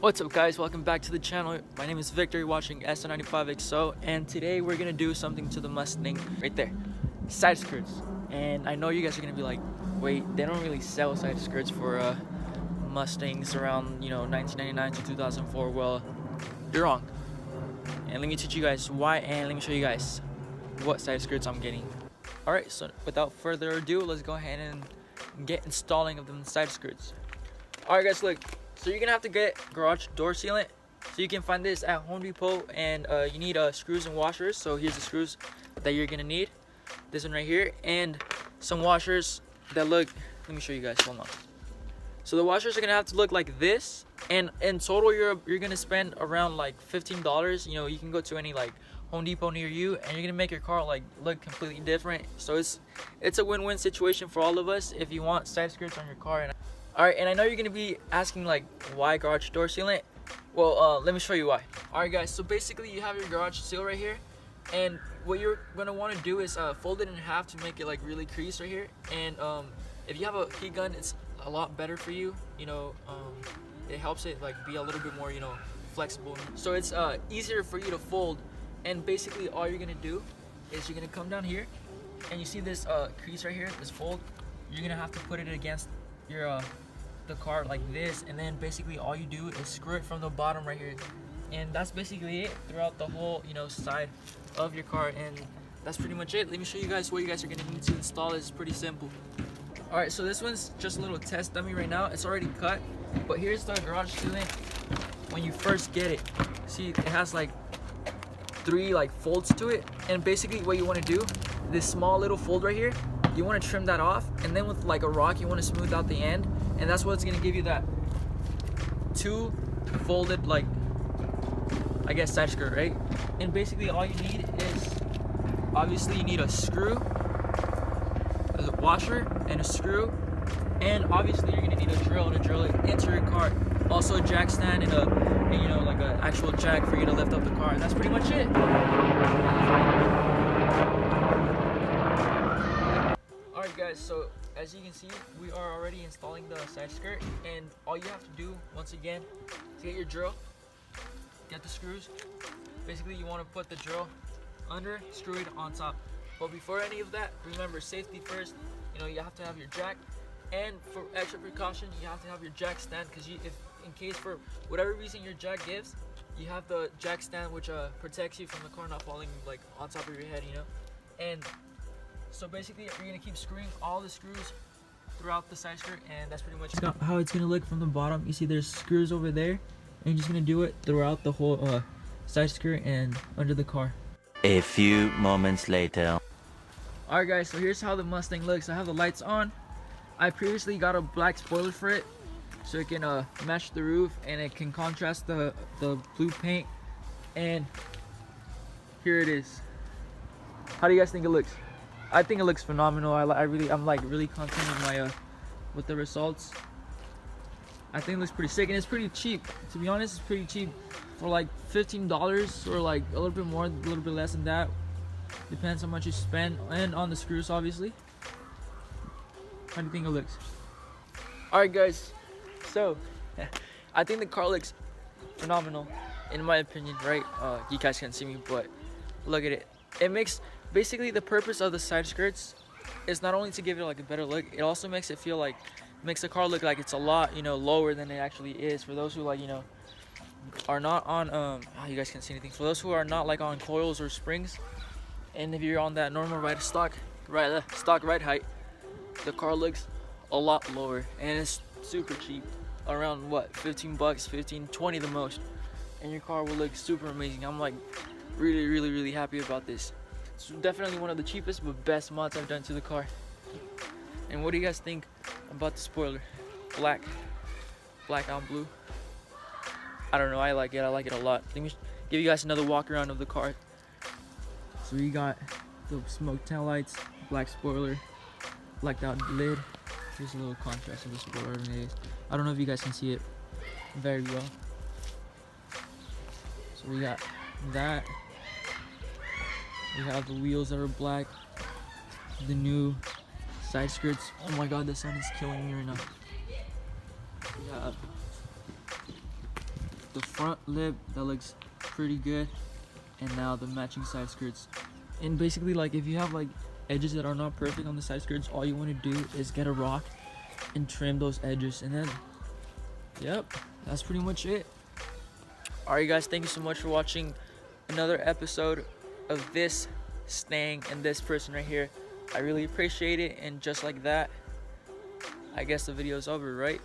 What's up guys, welcome back to the channel. My name is Victor, you're watching S95XO, and today we're gonna do something to the Mustang right there, side skirts. And I know you guys are gonna be like, wait, they don't really sell side skirts for Mustangs around 1999 to 2004. Well, you're wrong, and let me teach you guys why, and let me show you guys what side skirts I'm getting. Alright, so without further ado, let's go ahead and get installing of them side skirts. Alright guys, look, so you're gonna have to get garage door sealant. So you can find this at Home Depot, and you need screws and washers. So here's the screws that you're gonna need, this one right here, and some washers that look, let me show you guys, hold on. So the washers are gonna have to look like this, and in total you're gonna spend around like $15. You can go to any like Home Depot near you, and you're gonna make your car like look completely different. So it's a win-win situation for all of us if you want side skirts on your car. Alright, and I know you're gonna be asking like, why garage door sealant? Well, let me show you why. Alright guys, so basically you have your garage seal right here, and what you're gonna want to do is fold it in half to make it like really crease right here. And if you have a heat gun, it's a lot better for you. It helps it like be a little bit more flexible, so it's easier for you to fold. And basically all you're gonna do is you're gonna come down here, and you see this crease right here, this fold. You're gonna have to put it against your the car like this, and then basically all you do is screw it from the bottom right here, and that's basically it throughout the whole side of your car. And that's pretty much it. Let me show you guys what you guys are gonna need to install. It's pretty simple. All right, so this one's just a little test dummy right now. It's already cut, but here's the garage sealant when you first get it. See, it has like 3 like folds to it, and basically what you want to do, this small little fold right here, you want to trim that off, and then with like a rock you want to smooth out the end, and that's what's going to give you that 2 folded, like, I guess, side skirt, right? And basically all you need is, obviously you need a screw, a washer, and a screw, and obviously you're going to need a drill to drill it into your car. Also a jack stand, and like an actual jack for you to lift up the car, and that's pretty much it. Alright guys, so as you can see, we are already installing the side skirt, and all you have to do, once again, is get your drill, get the screws. Basically you want to put the drill under, screw it on top. But before any of that, remember, safety first. You have to have your jack, and for extra precaution, you have to have your jack stand, because if in case for whatever reason your jack gives, you have the jack stand, which protects you from the car not falling like on top of your head, And so basically you're gonna keep screwing all the screws throughout the side skirt, and that's pretty much how it's gonna look from the bottom. You see there's screws over there, and you're just gonna do it throughout the whole side skirt and under the car. A few moments later. Alright guys, so here's how the Mustang looks. I have the lights on. I previously got a black spoiler for it, so it can match the roof, and it can contrast the blue paint. And here it is. How do you guys think it looks? I think it looks phenomenal. I'm like really confident in with the results. I think it looks pretty sick, and it's pretty cheap. To be honest, it's pretty cheap for like $15, or like a little bit more, a little bit less than that. Depends how much you spend, and on the screws, obviously. How do you think it looks? Alright guys, so I think the car looks phenomenal in my opinion, right? You guys can't see me, but look at it. It makes, basically the purpose of the side skirts is not only to give it like a better look, it also makes it feel like, makes the car look like it's a lot lower than it actually is. For those who like are not on you guys can't see anything. For those who are not like on coils or springs, and if you're on that normal stock ride height, the car looks a lot lower, and it's super cheap, around what, 15 bucks, 15, 20 the most, and your car will look super amazing. I'm like really happy about this. It's definitely one of the cheapest but best mods I've done to the car. And what do you guys think about the spoiler? Black on blue. I don't know, I like it a lot. Let me give you guys another walk around of the car. So you got the smoke tail lights, black spoiler, blacked out lid. Here's a little contrast of the spoiler. I don't know if you guys can see it very well. So we got that. We have the wheels that are black. The new side skirts. Oh my god, the sun is killing me right now. We have the front lip, that looks pretty good. And now the matching side skirts. And basically, like, if you have like edges that are not perfect on the side skirts, all you want to do is get a rock and trim those edges, and then yep, that's pretty much it. Alright guys, thank you so much for watching another episode of this Stang and this person right here. I really appreciate it, and just like that, I guess the video is over, right?